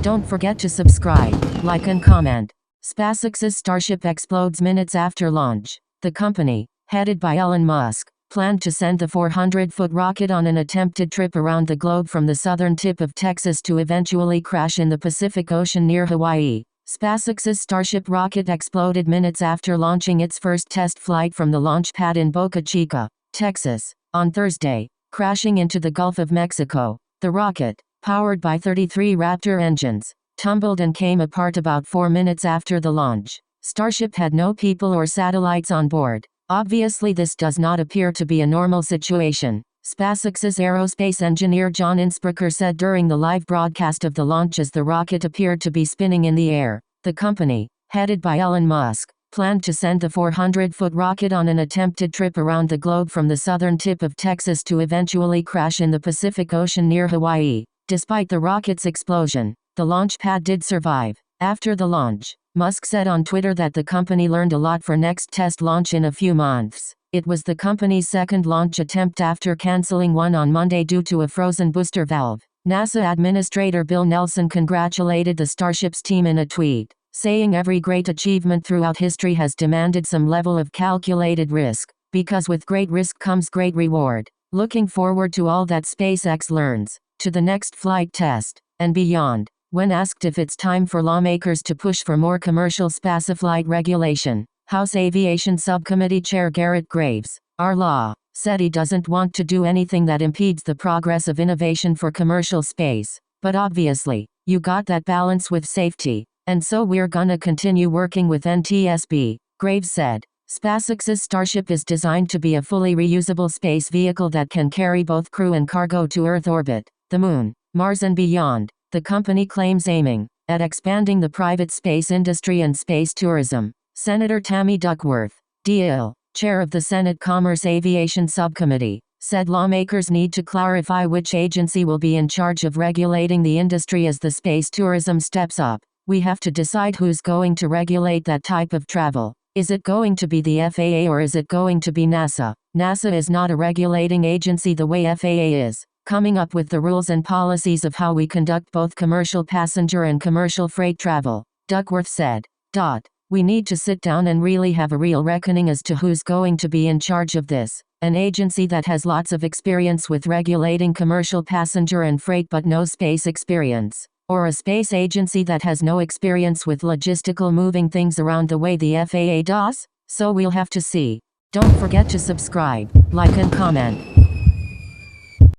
Don't forget to subscribe, like and comment. SpaceX's Starship explodes minutes after launch. The company, headed by Elon Musk, planned to send the 400-foot rocket on an attempted trip around the globe from the southern tip of Texas to eventually crash in the Pacific Ocean near Hawaii. SpaceX's Starship rocket exploded minutes after launching its first test flight from the launch pad in Boca Chica, Texas, on Thursday, crashing into the Gulf of Mexico. The rocket, powered by 33 Raptor engines, tumbled and came apart about 4 minutes after the launch. Starship had no people or satellites on board. Obviously, this does not appear to be a normal situation, SpaceX's aerospace engineer John Innsbrucker said during the live broadcast of the launch as the rocket appeared to be spinning in the air. The company, headed by Elon Musk, planned to send the 400-foot rocket on an attempted trip around the globe from the southern tip of Texas to eventually crash in the Pacific Ocean near Hawaii. Despite the rocket's explosion, the launch pad did survive. After the launch, Musk said on Twitter that the company learned a lot for next test launch in a few months. It was the company's second launch attempt after canceling one on Monday due to a frozen booster valve. NASA Administrator Bill Nelson congratulated the Starship's team in a tweet, saying every great achievement throughout history has demanded some level of calculated risk, because with great risk comes great reward. Looking forward to all that SpaceX learns, to the next flight test, and beyond. When asked if it's time for lawmakers to push for more commercial spaceflight regulation, House Aviation Subcommittee Chair Garrett Graves, our law, said he doesn't want to do anything that impedes the progress of innovation for commercial space. But obviously, you got that balance with safety, and so we're gonna continue working with NTSB, Graves said. SpaceX's Starship is designed to be a fully reusable space vehicle that can carry both crew and cargo to Earth orbit, the Moon, Mars and beyond. The company claims aiming at expanding the private space industry and space tourism. Senator Tammy Duckworth, D.L., chair of the Senate Commerce Aviation Subcommittee, said lawmakers need to clarify which agency will be in charge of regulating the industry as the space tourism steps up. We have to decide who's going to regulate that type of travel. Is it going to be the FAA or is it going to be NASA? NASA is not a regulating agency the way FAA is, coming up with the rules and policies of how we conduct both commercial passenger and commercial freight travel, Duckworth said. We need to sit down and really have a real reckoning as to who's going to be in charge of this. An agency that has lots of experience with regulating commercial passenger and freight but no space experience. Or a space agency that has no experience with logistical moving things around the way the FAA does? So we'll have to see. Don't forget to subscribe, like and comment.